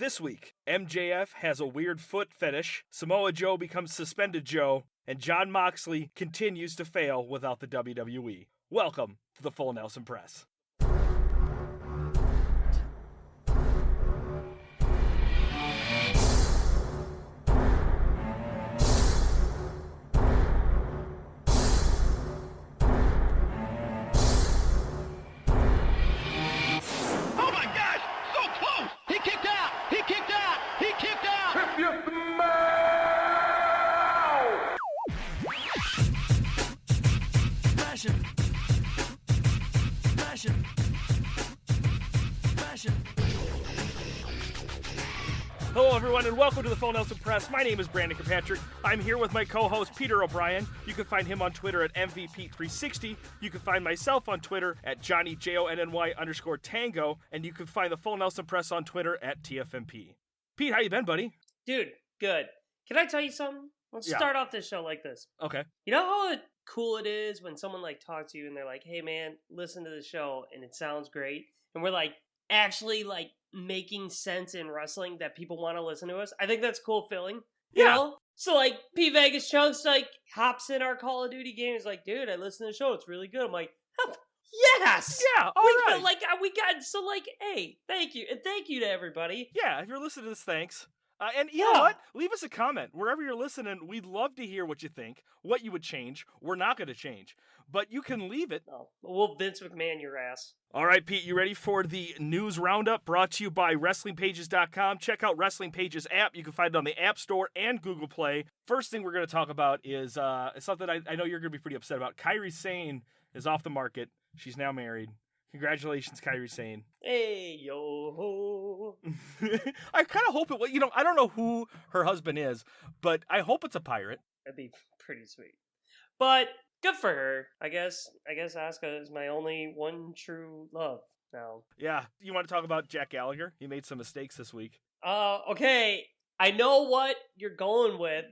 This week, MJF has a weird foot fetish, Samoa Joe becomes Suspended Joe, and Jon Moxley continues to fail without the WWE. Welcome to the Full Nelson Press. Hello, everyone, and welcome to the Full Nelson Press. My name is Brandon Kirkpatrick. I'm here with my co-host, Peter O'Brien. You can find him on Twitter at MVP360. You can find myself on Twitter at JohnnyJonny_Tango. And you can find the Full Nelson Press on Twitter at TFNP. Pete, how you been, buddy? Dude, good. Can I tell you something? Let's start off this show like this. Okay. You know how cool it is when someone, talks to you and they're like, hey, man, listen to the show, and it sounds great. And we're, actually, making sense in wrestling that people want to listen to us. I think that's a cool feeling. You know? So, P. Vegas Chunks, hops in our Call of Duty game. He's like, dude, I listen to the show. It's really good. I'm like, yes! Yeah, all right. Hey, thank you. And thank you to everybody. Yeah, if you're listening to this, thanks. And you know what? Leave us a comment. Wherever you're listening, we'd love to hear what you think, what you would change. We're not going to change, but you can leave it. Oh, we'll Vince McMahon your ass. All right, Pete, you ready for the news roundup brought to you by WrestlingPages.com? Check out Wrestling Pages app. You can find it on the App Store and Google Play. First thing we're going to talk about is something I know you're going to be pretty upset about. Kaira Sane is off the market. She's now married. Congratulations, Kaira Sane. Hey, yo. I kind of hope it was, I don't know who her husband is, but I hope it's a pirate. That'd be pretty sweet. But good for her. I guess Asuka is my only one true love now. Yeah. You want to talk about Jack Gallagher? He made some mistakes this week. Okay. I know what you're going with.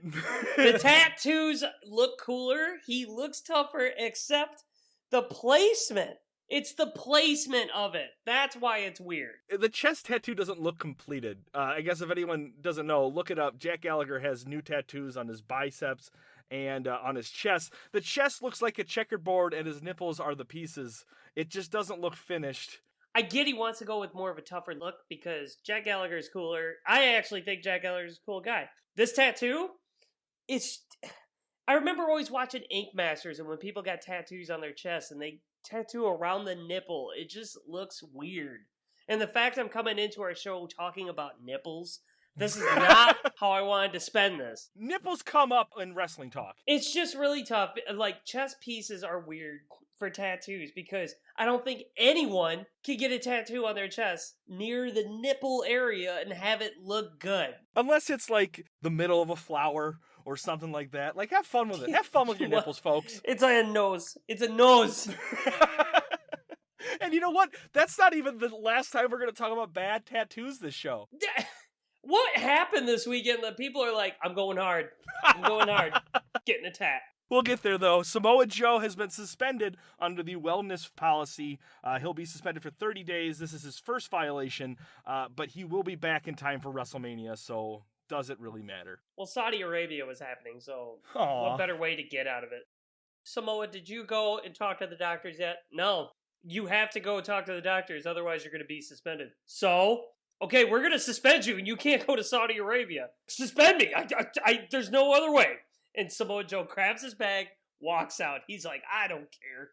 The tattoos look cooler. He looks tougher, except the placement. It's the placement of it. That's why it's weird. The chest tattoo doesn't look completed. I guess if anyone doesn't know, look it up. Jack Gallagher has new tattoos on his biceps and on his chest. The chest looks like a checkerboard and his nipples are the pieces. It just doesn't look finished. I get he wants to go with more of a tougher look because Jack Gallagher is cooler. I actually think Jack Gallagher is a cool guy. This tattoo, I remember always watching Ink Masters and when people got tattoos on their chest and they tattoo around the nipple, it just looks weird. And the fact I'm coming into our show talking about nipples, this is not how I wanted to spend this. Nipples come up in wrestling talk. It's just really tough. Chest pieces are weird for tattoos because I don't think anyone can get a tattoo on their chest near the nipple area and have it look good. Unless it's the middle of a flower or something like that. Have fun with it. Have fun with your nipples, folks. It's a nose. It's a nose. And you know what? That's not even the last time we're going to talk about bad tattoos this show. What happened this weekend that people are like, I'm going hard. I'm going hard. Getting a tat. We'll get there, though. Samoa Joe has been suspended under the wellness policy. He'll be suspended for 30 days. This is his first violation, but he will be back in time for WrestleMania, so does it really matter? Well, Saudi Arabia was happening, so Aww. What better way to get out of it? Samoa, did you go and talk to the doctors yet? No. You have to go talk to the doctors, otherwise you're going to be suspended. So? Okay, we're going to suspend you, and you can't go to Saudi Arabia. Suspend me! There's no other way. And Samoa Joe grabs his bag, walks out. He's like, I don't care.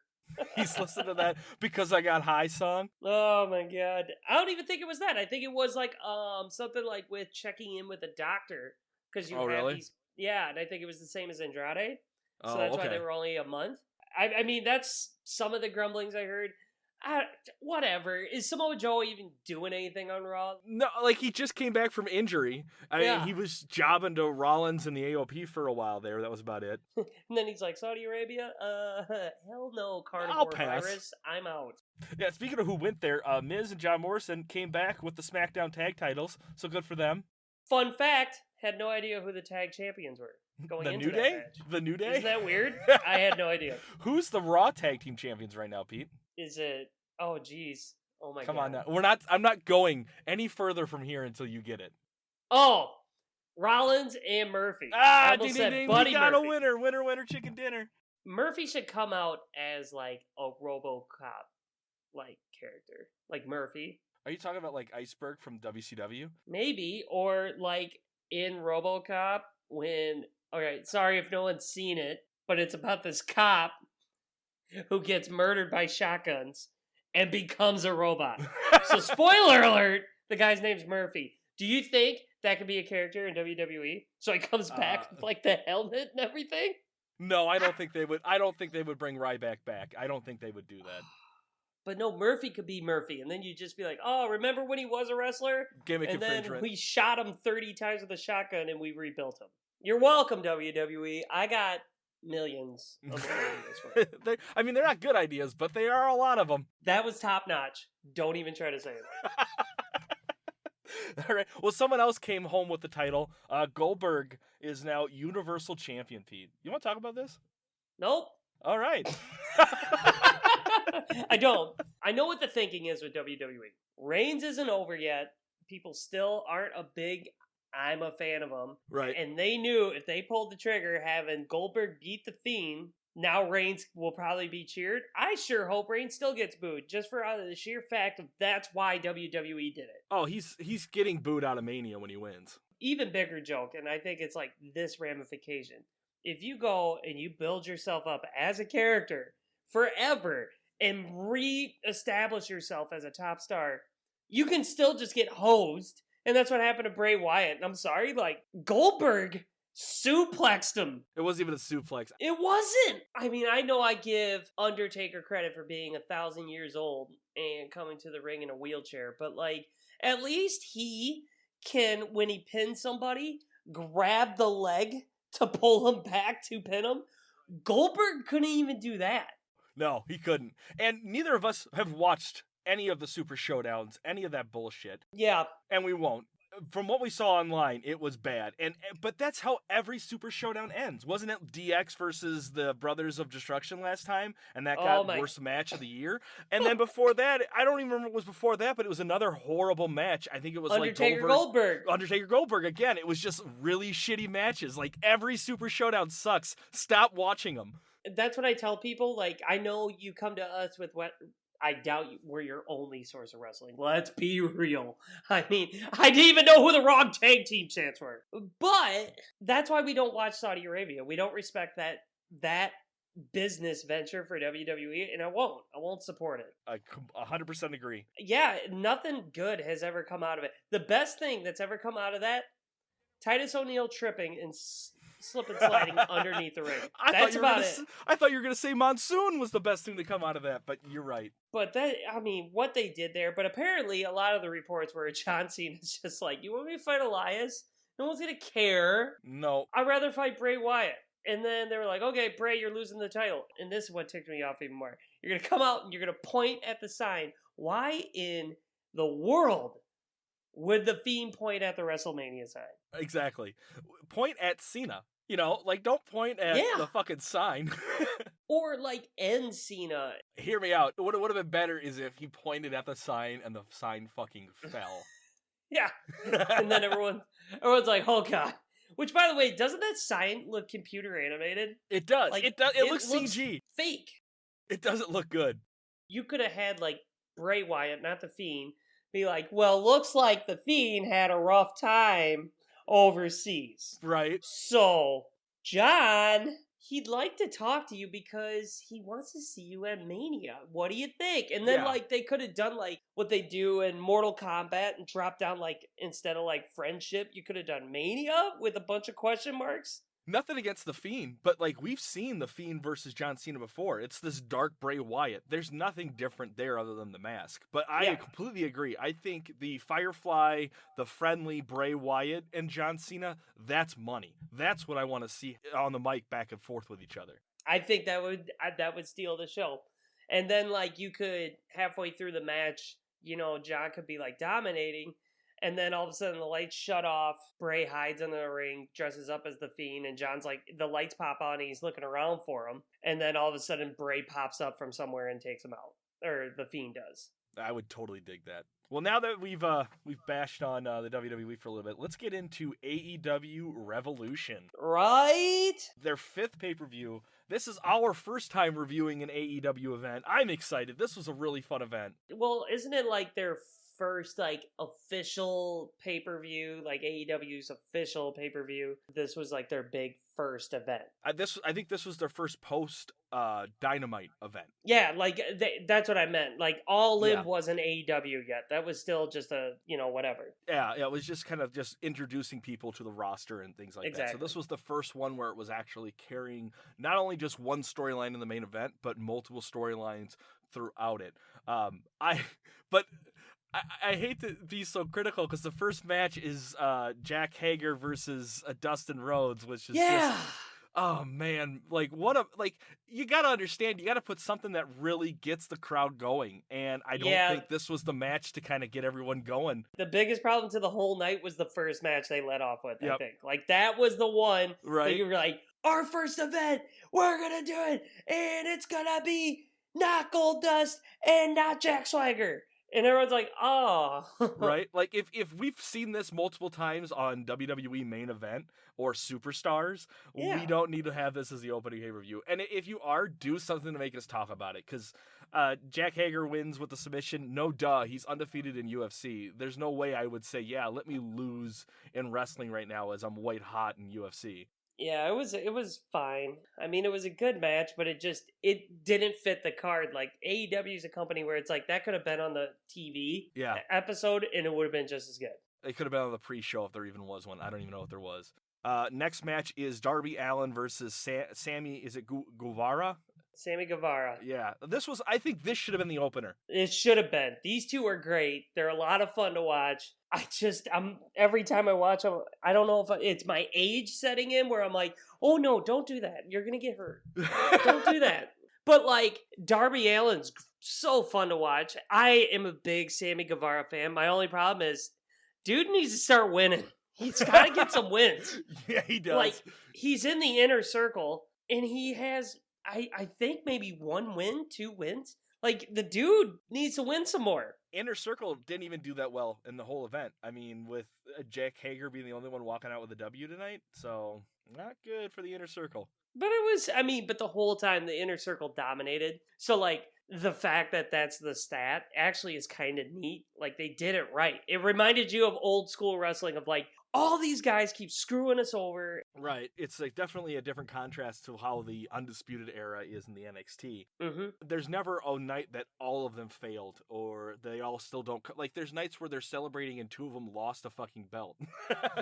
He's listening to that Because I Got High song. Oh my god. I don't even think it was that. I think it was something with checking in with a doctor. Because you have really? these. Yeah, and I think it was the same as Andrade. So Oh, that's okay. why they were only a month. I mean, that's some of the grumblings I heard. Whatever. Is Samoa Joe even doing anything on Raw? No, he just came back from injury. I mean, he was jobbing to Rollins in the AOP for a while there. That was about it. And then he's like, Saudi Arabia? Hell no, I'll carnivore pass. virus. I'm out. Yeah, speaking of who went there, Miz and John Morrison came back with the SmackDown tag titles, so good for them. Fun fact, had no idea who the tag champions were going into that match. The New Day? Isn't that weird? I had no idea. Who's the Raw tag team champions right now, Pete? Is it... Oh, geez. Oh my Come God. on now. I'm not going any further from here until you get it. Oh, Rollins and Murphy. I almost Ding, said ding, ding. Buddy We got Murphy. a winner. Winner, winner, chicken dinner. Murphy should come out as like a RoboCop like character, like Murphy. Are you talking about like Iceberg from WCW? Maybe, or like in RoboCop when. Alright, sorry if no one's seen it, but it's about this cop who gets murdered by shotguns and becomes a robot. So, spoiler alert, the guy's name's Murphy. Do you think that could be a character in WWE? So he comes back with like the helmet and everything? No, I don't think they would. I don't think they would bring Ryback back. I don't think they would do that. But no, Murphy could be Murphy, and then you just be like, "Oh, remember when he was a wrestler?" Gimmick And then infringement. we shot him 30 times with a shotgun, and we rebuilt him. You're welcome, WWE. I got millions of ideas for it. They're not good ideas, but they are a lot of them. That was top notch. Don't even try to say it. All right. Well, someone else came home with the title. Goldberg is now Universal Champion, Pete. You want to talk about this? Nope. All right. I don't. I know what the thinking is with WWE. Reigns isn't over yet. People still aren't a big, I'm a fan of him. Right. And they knew if they pulled the trigger having Goldberg beat The Fiend, now Reigns will probably be cheered. I sure hope Reigns still gets booed, just for out of the sheer fact of that's why WWE did it. Oh, he's getting booed out of Mania when he wins. Even bigger joke, and I think it's like this ramification. If you go and you build yourself up as a character forever and re-establish yourself as a top star, you can still just get hosed. And that's what happened to Bray Wyatt. And I'm sorry, like, Goldberg suplexed him. It wasn't even a suplex. It wasn't. I mean, I know I give Undertaker credit for being 1,000 years old and coming to the ring in a wheelchair, but like, at least he can, when he pins somebody, grab the leg to pull him back to pin him. Goldberg couldn't even do that. No, he couldn't. And neither of us have watched any of the Super Showdowns, any of that bullshit. Yeah. And we won't. From what we saw online, it was bad. But that's how every Super Showdown ends. Wasn't it DX versus the Brothers of Destruction last time? And that got worst match of the year? And then before that, I don't even remember what was before that, but it was another horrible match. I think it was Goldberg. Undertaker Goldberg again. It was just really shitty matches. Like, every Super Showdown sucks. Stop watching them. That's what I tell people. Like, I know you come to us with what I doubt we're your only source of wrestling. Let's be real. I mean, I didn't even know who the wrong tag team chants were. But that's why we don't watch Saudi Arabia. We don't respect that business venture for WWE, and I won't support it. I 100% agree. Yeah, nothing good has ever come out of it. The best thing that's ever come out of that, Titus O'Neil tripping and slip and sliding underneath the ring. That's about it. I thought you were going to say Monsoon was the best thing to come out of that, but you're right. But what they did there, but apparently a lot of the reports were John Cena's just like, you want me to fight Elias? No one's going to care. No. I'd rather fight Bray Wyatt. And then they were like, okay, Bray, you're losing the title. And this is what ticked me off even more. You're going to come out and you're going to point at the sign. Why in the world would the Fiend point at the WrestleMania sign? Exactly. Point at Cena. You know, like, don't point at the fucking sign. Or, like, end Cena. Hear me out. What would have been better is if he pointed at the sign and the sign fucking fell. Yeah. And then everyone's like, oh, God. Which, by the way, doesn't that sign look computer animated? It does. Like, it does. It looks CG. Fake. It doesn't look good. You could have had, like, Bray Wyatt, not the Fiend, be like, well, looks like the Fiend had a rough time overseas. Right. So, John, he'd like to talk to you because he wants to see you at Mania. What do you think? And then, like, they could have done, like, what they do in Mortal Kombat and dropped down, like, instead of, like, friendship, you could have done Mania with a bunch of question marks. Nothing against The Fiend, but, like, we've seen The Fiend versus John Cena before. It's this dark Bray Wyatt. There's nothing different there other than the mask. But I completely agree. I think the Firefly, the friendly Bray Wyatt and John Cena, that's money. That's what I want to see on the mic back and forth with each other. I think that would steal the show. And then, like, you could, halfway through the match, you know, John could be, like, dominating. And then all of a sudden the lights shut off. Bray hides in the ring, dresses up as the Fiend, and John's like, the lights pop on and he's looking around for him. And then all of a sudden Bray pops up from somewhere and takes him out. Or the Fiend does. I would totally dig that. Well, now that we've bashed on the WWE for a little bit, let's get into AEW Revolution. Right? Their 5th pay-per-view. This is our first time reviewing an AEW event. I'm excited. This was a really fun event. Well, isn't it like their first like official pay-per-view, like AEW's official pay-per-view? This was like their big first event. I think this was their first post Dynamite event. Yeah, like that's what I meant. Like All In wasn't AEW yet. That was still just a, whatever. Yeah, it was just kind of just introducing people to the roster and things like that. So this was the first one where it was actually carrying not only just one storyline in the main event, but multiple storylines throughout it. I hate to be so critical because the first match is Jack Hager versus Dustin Rhodes, which is just, oh man, you gotta understand, you gotta put something that really gets the crowd going, and I don't think this was the match to kind of get everyone going. The biggest problem to the whole night was the first match they let off with. I think like that was the one that you were like, our first event, we're gonna do it, and it's gonna be not Goldust and not Jack Swagger. And everyone's like, oh. Right? Like, if we've seen this multiple times on WWE Main Event or Superstars, we don't need to have this as the opening pay-per-view. And if you are, do something to make us talk about it. Because Jack Hager wins with the submission. No duh. He's undefeated in UFC. There's no way I would say, let me lose in wrestling right now as I'm white hot in UFC. Yeah, it was fine. I mean, it was a good match, but it didn't fit the card. Like, AEW is a company where it's like, that could have been on the TV episode, and it would have been just as good. It could have been on the pre-show if there even was one. I don't even know if there was. Next match is Darby Allin versus Sammy, is it Guevara? Sammy Guevara. Yeah, I think this should have been the opener. It should have been. These two are great. They're a lot of fun to watch. Every time I watch them, I don't know if it's my age setting in where I'm like, oh no, don't do that. You're going to get hurt. Don't do that. But like, Darby Allin's so fun to watch. I am a big Sammy Guevara fan. My only problem is, dude needs to start winning. He's got to get some wins. Yeah, he does. Like, he's in the inner circle, and he has, I think maybe 1 win, 2 wins. Like, the dude needs to win some more. Inner Circle didn't even do that well in the whole event. I mean, with Jack Hager being the only one walking out with a W tonight, so not good for the Inner Circle. But but the whole time the Inner Circle dominated. So, like, the fact that that's the stat actually is kind of neat. Like, they did it right. It reminded you of old school wrestling of, like, all these guys keep screwing us over. Right. It's like definitely a different contrast to how the Undisputed Era is in the NXT. Mm-hmm. There's never a night that all of them failed or they all still don't. Like, there's nights where they're celebrating and 2 of them lost a fucking belt.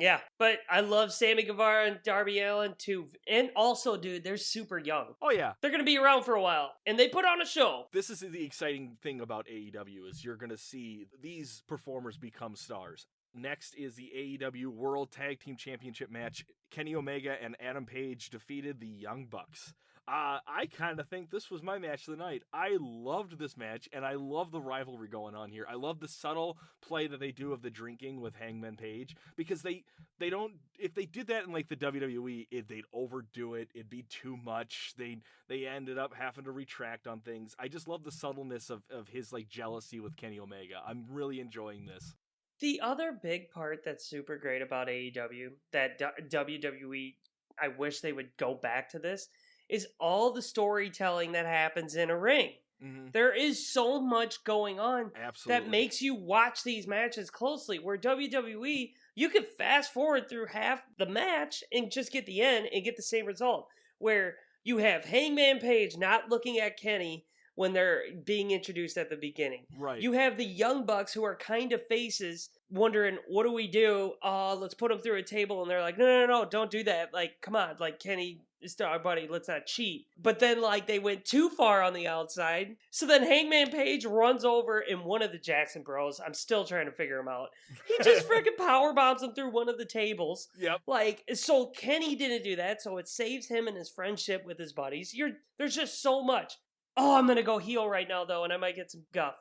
Yeah. But I love Sammy Guevara and Darby Allin too. And also, dude, they're super young. Oh, yeah. They're going to be around for a while. And they put on a show. This is the exciting thing about AEW is you're going to see these performers become stars. Next is the AEW World Tag Team Championship match. Kenny Omega and Adam Page defeated the Young Bucks. I kind of think this was my match of the night. I loved this match, and I love the rivalry going on here. I love the subtle play that they do of the drinking with Hangman Page, because they don't, if they did that in like the WWE, they'd overdo it. It'd be too much. They ended up having to retract on things. I just love the subtleness of his like jealousy with Kenny Omega. I'm really enjoying this. The other big part that's super great about AEW, that WWE, I wish they would go back to this, is all the storytelling that happens in a ring. Mm-hmm. There is so much going on that makes you watch these matches closely, where WWE, you could fast forward through half the match and just get the end and get the same result, where you have Hangman Page not looking at Kenny when they're being introduced at the beginning. Right. You have the Young Bucks, who are kind of faces, wondering, what do we do? Let's put them through a table. And they're like, no, don't do that. Like, come on. Like, Kenny is our buddy. Let's not cheat. But then, like, they went too far on the outside. So then Hangman Page runs over, and one of the Jackson Bros, I'm still trying to figure him out, he just freaking powerbombs him through one of the tables. Yep. Like, so Kenny didn't do that, so it saves him and his friendship with his buddies. There's just so much. Oh, I'm going to go heel right now, though, and I might get some guff.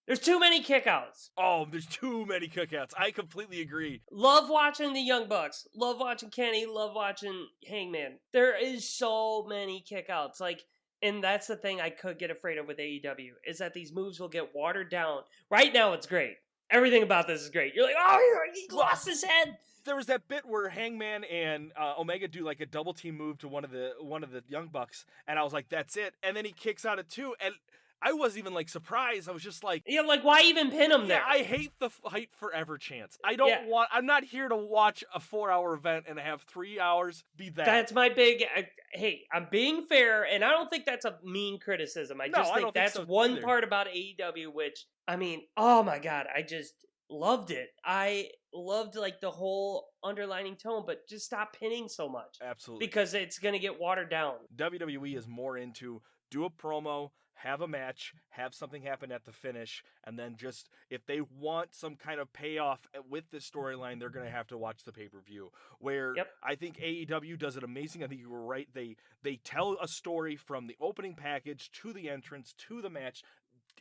There's too many kickouts. Oh, there's too many kickouts. I completely agree. Love watching the Young Bucks. Love watching Kenny. Love watching Hangman. There is so many kickouts. Like, And that's the thing I could get afraid of with AEW, is that these moves will get watered down. Right now, it's great. Everything about this is great. You're like, oh, he lost his head. There was that bit where Hangman and Omega do like a double team move to one of the Young Bucks, and I was like, that's it. And then he kicks out at 2, and I wasn't even like surprised. I was just like, yeah, like why even pin him there? I hate the fight forever chance. I'm not here to watch a 4-hour event and have 3 hours be that. That's my big. Hey, I'm being fair, and I don't think that's a mean criticism. I just think that's one part about AEW, which I mean, oh my god, I just loved it. I loved like the whole underlining tone, but just stop pinning so much. Absolutely, because it's gonna get watered down. WWE is more into do a promo, have a match, have something happen at the finish, and then just, if they want some kind of payoff with this storyline, they're going to have to watch the pay-per-view. Where I think AEW does it amazing. I think you were right. They tell a story from the opening package to the entrance to the match.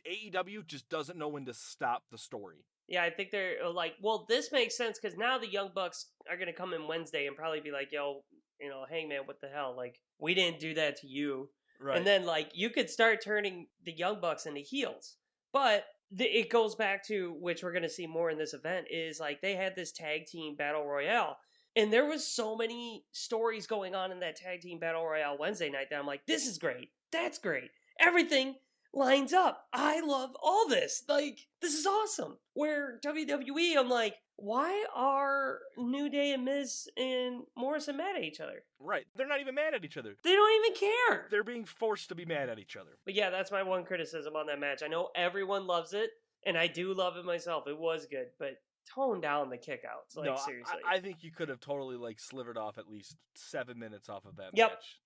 AEW just doesn't know when to stop the story. Yeah, I think they're like, well, this makes sense because now the Young Bucks are going to come in Wednesday and probably be like, yo, Hangman, what the hell? Like, we didn't do that to you. Right. And then, like, you could start turning the Young Bucks into heels. But it goes back to, which we're going to see more in this event, is, like, they had this tag team battle royale. And there was so many stories going on in that tag team battle royale Wednesday night that I'm like, this is great. That's great. Everything lines up. I love all this. Like, this is awesome. Where WWE, I'm like, why are New Day and Miz and Morrison mad at each other? Right. They're not even mad at each other. They don't even care. They're being forced to be mad at each other. But yeah, that's my one criticism on that match. I know everyone loves it, and I do love it myself. It was good, but tone down the kickouts. Like, seriously. I think you could have totally, like, slivered off at least 7 minutes off of that match.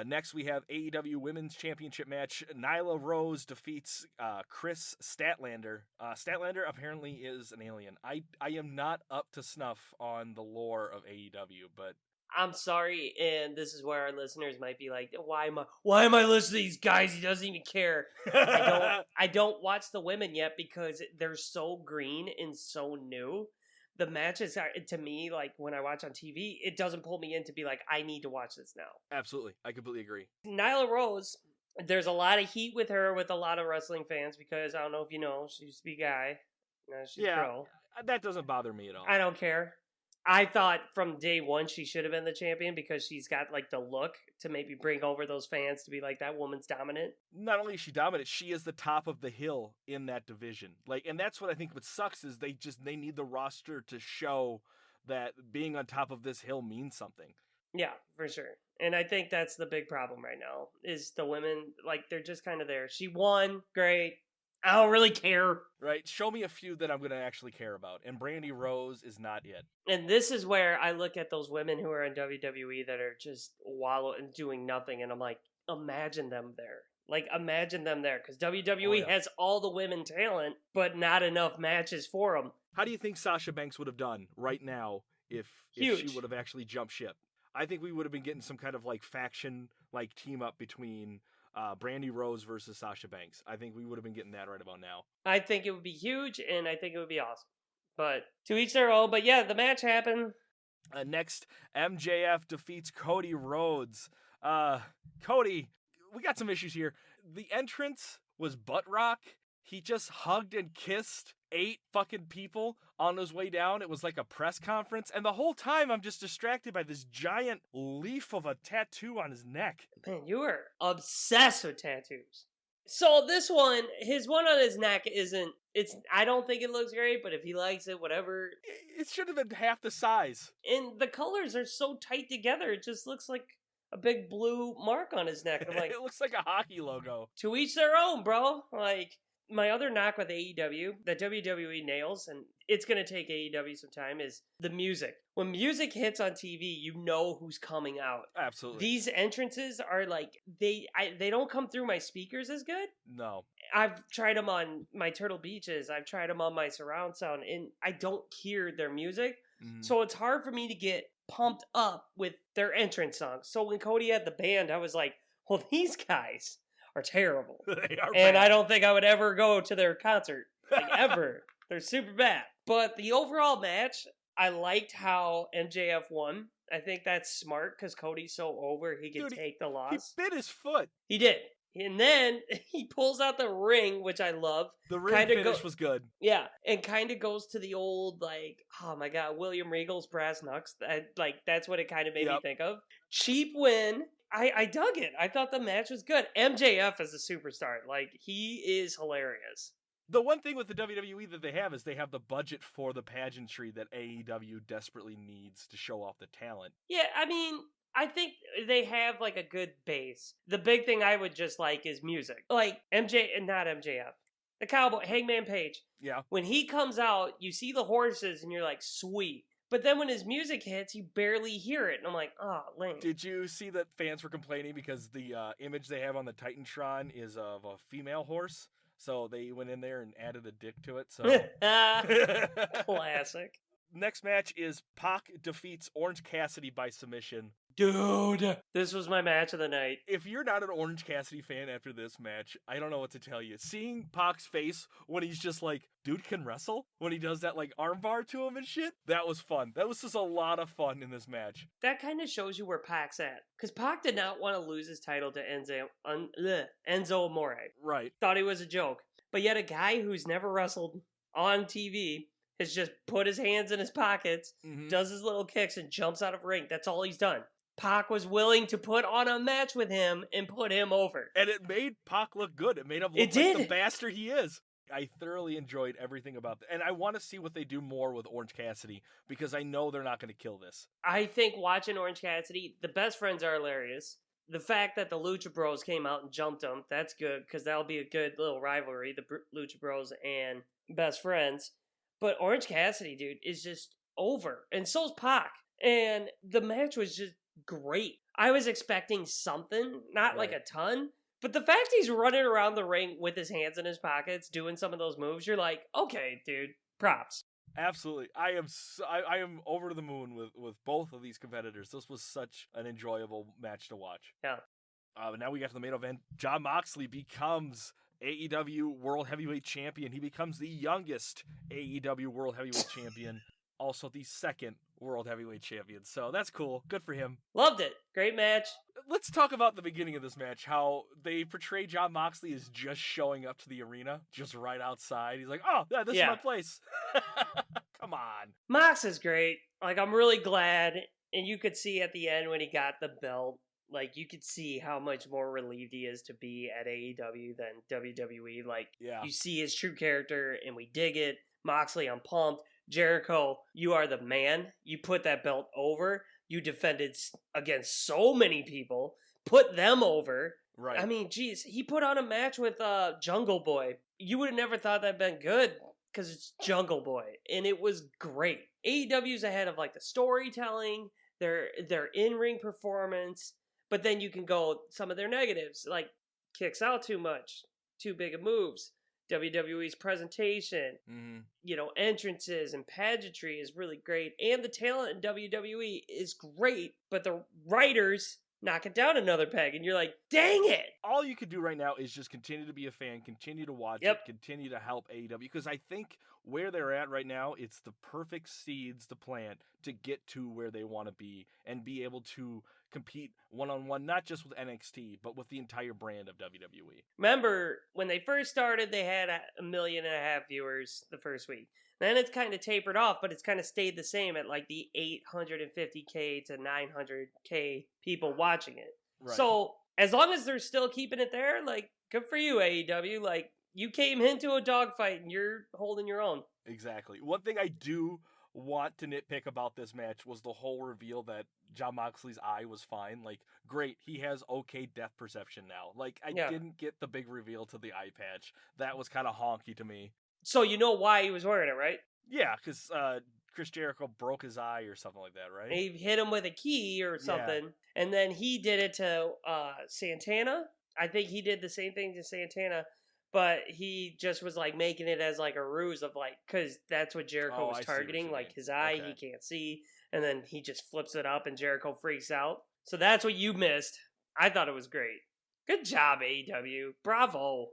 Next, we have AEW Women's Championship match. Nyla Rose defeats Chris Statlander. Statlander apparently is an alien. I am not up to snuff on the lore of AEW, but I'm sorry, and this is where our listeners might be like, why am I listening to these guys? He doesn't even care. I don't watch the women yet because they're so green and so new. The matches are, to me, like, when I watch on TV, it doesn't pull me in to be like, I need to watch this now. Absolutely. I completely agree. Nyla Rose, there's a lot of heat with her with a lot of wrestling fans because, I don't know if you know, she used to be a guy. Now she's pro. That doesn't bother me at all. I don't care. I thought from day one she should have been the champion because she's got, like, the look to maybe bring over those fans to be like, that woman's dominant. Not only is she dominant, she is the top of the hill in that division. Like, and that's what I think what sucks is they need the roster to show that being on top of this hill means something. Yeah, for sure. And I think that's the big problem right now is the women, like, they're just kind of there. She won, great. I don't really care. Right? Show me a few that I'm going to actually care about. And Brandy Rose is not it. And this is where I look at those women who are in WWE that are just wallowing, doing nothing. And I'm like, imagine them there. Like, imagine them there. Because WWE has all the women talent, but not enough matches for them. How do you think Sasha Banks would have done right now if she would have actually jumped ship? I think we would have been getting some kind of, like, faction, like, team up between Brandy Rose versus Sasha Banks. I think we would have been getting that right about now. I think it would be huge, and I think it would be awesome. But to each their own. But yeah, the match happened. Next, MJF defeats Cody Rhodes. Cody, we got some issues here. The entrance was butt rock. He just hugged and kissed 8 fucking people on his way down. It was like a press conference. And the whole time I'm just distracted by this giant leaf of a tattoo on his neck. Man, you are obsessed with tattoos. So this one, his one on his neck I don't think it looks great, but if he likes it, whatever. It should have been half the size. And the colors are so tight together, it just looks like a big blue mark on his neck. I'm like, it looks like a hockey logo. To each their own, bro. Like, my other knock with AEW that WWE nails, and it's going to take AEW some time, is the music. When music hits on TV, you know who's coming out. Absolutely. These entrances are like, they don't come through my speakers as good. No. I've tried them on my Turtle Beaches. I've tried them on my surround sound, and I don't hear their music. Mm-hmm. So it's hard for me to get pumped up with their entrance songs. So when Cody had the band, I was like, well, these guys are terrible. They are and bad. I don't think I would ever go to their concert. Like, ever. They're super bad. But the overall match, I liked how MJF won. I think that's smart because Cody's so over, he can take the loss. He bit his foot. He did. And then he pulls out the ring, which I love. The ring finish was good. Yeah, and kind of goes to the old, like, oh my God, William Regal's brass knucks. That's what it kind of made me think of. Cheap win. I dug it. I thought the match was good. MJF is a superstar. Like, he is hilarious. The one thing with the WWE that they have is they have the budget for the pageantry that AEW desperately needs to show off the talent. Yeah, I mean, I think they have, like, a good base. The big thing I would just like is music. Like, not MJF. The Cowboy, Hangman Page. Yeah. When he comes out, you see the horses and you're like, sweet. But then when his music hits, you barely hear it. And I'm like, oh, lame. Did you see that fans were complaining because the image they have on the Titantron is of a female horse? So they went in there and added a dick to it. So Classic. Next match is Pac defeats Orange Cassidy by submission. Dude, this was my match of the night. If you're not an Orange Cassidy fan after this match, I don't know what to tell you. Seeing Pac's face when he's just like, dude can wrestle? When he does that like armbar to him and shit? That was fun. That was just a lot of fun in this match. That kind of shows you where Pac's at. Because Pac did not want to lose his title to Enzo Amore. Right. Thought he was a joke. But yet a guy who's never wrestled on TV has just put his hands in his pockets, does his little kicks, and jumps out of ring. That's all he's done. Pac was willing to put on a match with him and put him over. And it made Pac look good. It made him look like the bastard he is. I thoroughly enjoyed everything about that. And I want to see what they do more with Orange Cassidy, because I know they're not going to kill this. I think watching Orange Cassidy, the best friends are hilarious. The fact that the Lucha Bros came out and jumped him, that's good, because that'll be a good little rivalry, the Lucha Bros and best friends. But Orange Cassidy, dude, is just over. And so's Pac. And the match was just great. I was expecting something, not like a ton, but the fact he's running around the ring with his hands in his pockets doing some of those moves, you're like, okay, dude, props. Absolutely. I am over the moon with both of these competitors. This was such an enjoyable match to watch. Yeah. Now we got to the main event. Jon Moxley becomes AEW World Heavyweight Champion. He becomes the youngest AEW World Heavyweight Champion. Also the second World Heavyweight Champion. So that's cool. Good for him. Loved it. Great match. Let's talk about the beginning of this match. How they portray Jon Moxley as just showing up to the arena, just right outside. He's like, oh, yeah, this is my place. Come on. Mox is great. Like, I'm really glad. And you could see at the end when he got the belt, like, you could see how much more relieved he is to be at AEW than WWE. Like, you see his true character, and we dig it. Moxley, I'm pumped. Jericho, you are the man. You put that belt over. You defended against so many people. Put them over. Right. I mean, geez, he put on a match with Jungle Boy. You would have never thought that'd been good because it's Jungle Boy, and it was great. AEW's ahead of like the storytelling, their in-ring performance, but then you can go some of their negatives, like kicks out too much, too big of moves. WWE's presentation, entrances and pageantry is really great. And the talent in WWE is great, but the writers knock it down another peg. And you're like, dang it! All you could do right now is just continue to be a fan, continue to watch it, continue to help AEW. Because I think where they're at right now, it's the perfect seeds to plant to get to where they want to be and be able to compete one-on-one, not just with NXT, but with the entire brand of WWE. Remember, when they first started, they had 1.5 million viewers the first week. Then it's kind of tapered off, but it's kind of stayed the same at like the 850K to 900K people watching it. Right. So as long as they're still keeping it there, like, good for you, AEW. Like, you came into a dogfight and you're holding your own. Exactly. One thing I do want to nitpick about this match was the whole reveal that Jon Moxley's eye was fine. Like, great, he has okay depth perception now. Like, I didn't get the big reveal to the eye patch. That was kind of honky to me. So you know why he was wearing it, right? Yeah, because Chris Jericho broke his eye or something like that, right? He hit him with a key or something, and then he did it to Santana. I think he did the same thing to Santana, but he just was like making it as like a ruse of like, because that's what Jericho was targeting, like his eye, he can't see, and then he just flips it up and Jericho freaks out. So that's what you missed. I thought it was great. Good job, AEW. Bravo.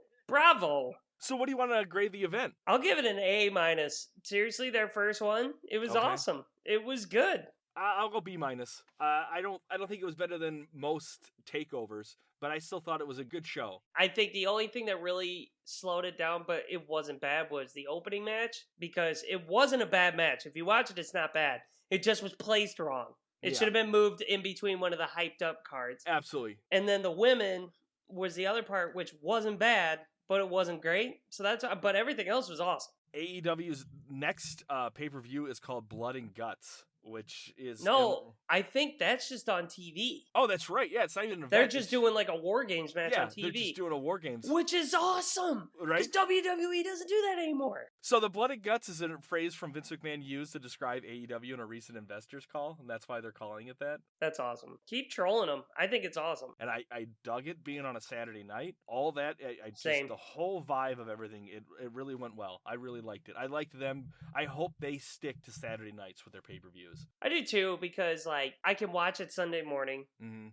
So what do you want to grade the event? I'll give it an A-. Seriously, their first one, it was awesome. It was good. I'll go B-. I don't think it was better than most takeovers, but I still thought it was a good show. I think the only thing that really slowed it down, but it wasn't bad, was the opening match, because it wasn't a bad match. If you watch it, it's not bad. It just was placed wrong. It should have been moved in between one of the hyped up cards. Absolutely. And then the women was the other part, which wasn't bad, but it wasn't great. So but everything else was awesome. AEW's next pay-per-view is called Blood and Guts, which is... No, I think that's just on TV. Oh, that's right. Yeah, it's not even an event. They're just doing like a War Games match on TV. They're just doing a War Games. Which is awesome. Right? Because WWE doesn't do that anymore. So the Blood and Guts is a phrase from Vince McMahon used to describe AEW in a recent investors call, and that's why they're calling it that. That's awesome. Keep trolling them. I think it's awesome. And I dug it being on a Saturday night. All that, Same. The whole vibe of everything, it really went well. I really liked it. I liked them. I hope they stick to Saturday nights with their pay-per-views. I do too, because like I can watch it Sunday morning,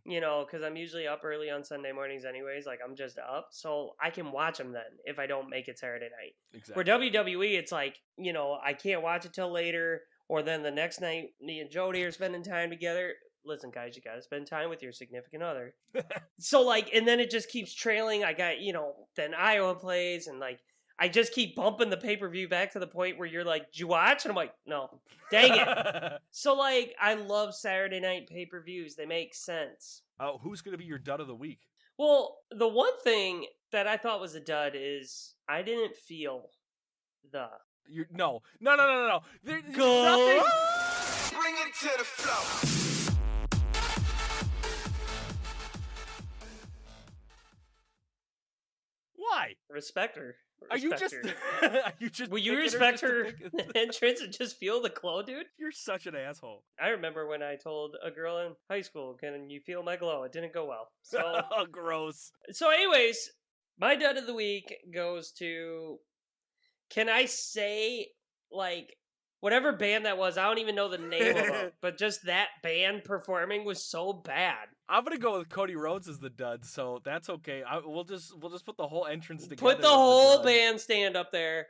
you know, because I'm usually up early on Sunday mornings anyways. Like I'm just up, so I can watch them then if I don't make it Saturday night. Exactly. For WWE, it's like, you know, I can't watch it till later, or then the next night me and Jody are spending time together. Listen, guys, you gotta spend time with your significant other. So like, and then it just keeps trailing. I got, you know, then Iowa plays, and like I just keep bumping the pay-per-view back to the point where you're like, did you watch? And I'm like, no. Dang it. So, like, I love Saturday night pay-per-views. They make sense. Oh, who's going to be your dud of the week? Well, the one thing that I thought was a dud is I didn't feel the... No. There's Go! nothing... Bring it to the floor. Why? Respect her. Are you just Will you respect her entrance and just feel the glow, dude? You're such an asshole. I remember when I told a girl in high school, can you feel my glow? It didn't go well. So Gross. So anyways, my dud of the week goes to, can I say, like, whatever band that was, I don't even know the name of them, but just that band performing was so bad. I'm gonna go with Cody Rhodes as the dud, so that's okay. We'll just put the whole entrance together. Put the whole bandstand up there,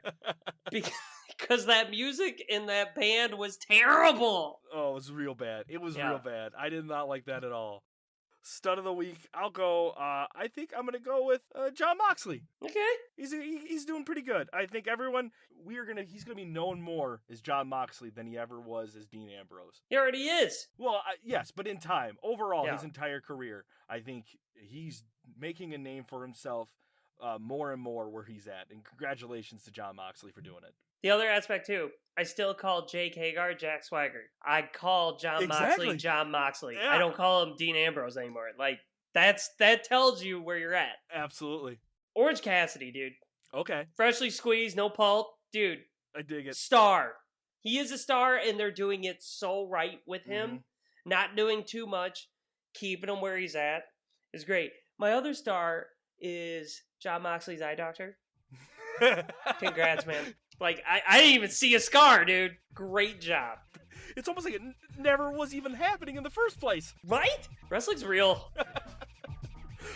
because that music in that band was terrible. Oh, it was real bad. It was real bad. I did not like that at all. Stud of the week, I'll go. I think I'm gonna go with Jon Moxley. Okay, he's doing pretty good. I think he's gonna be known more as Jon Moxley than he ever was as Dean Ambrose. He already is. Well, yes, but in time, overall, his entire career, I think he's making a name for himself more and more where he's at. And congratulations to Jon Moxley for doing it. The other aspect too, I still call Jake Hager Jack Swagger. I call Jon Moxley Jon Moxley. Yeah. I don't call him Dean Ambrose anymore. Like that tells you where you're at. Absolutely. Orange Cassidy, dude. Okay. Freshly squeezed, no pulp, dude. I dig it. Star. He is a star, and they're doing it so right with him. Not doing too much, keeping him where he's at is great. My other star is Jon Moxley's eye doctor. Congrats, man. Like, I didn't even see a scar, dude. Great job. It's almost like it never was even happening in the first place. Right? Wrestling's real.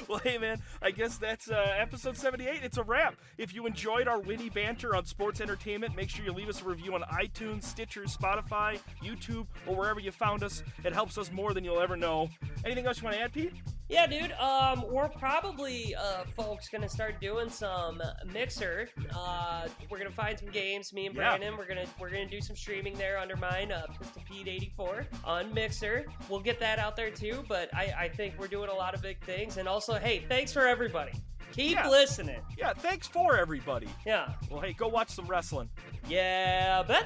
Well, hey, man, I guess that's episode 78. It's a wrap. If you enjoyed our witty banter on sports entertainment, make sure you leave us a review on iTunes, Stitcher, Spotify, YouTube, or wherever you found us. It helps us more than you'll ever know. Anything else you want to add, Pete? Yeah, dude. We're probably, folks, gonna start doing some Mixer. We're gonna find some games. Me and Brandon. We're gonna do some streaming there under mine, Pistol Pete 84 on Mixer. We'll get that out there too. But I think we're doing a lot of big things. And also, hey, thanks for everybody. Keep listening. Yeah, thanks for everybody. Yeah. Well, hey, go watch some wrestling. Yeah, bet.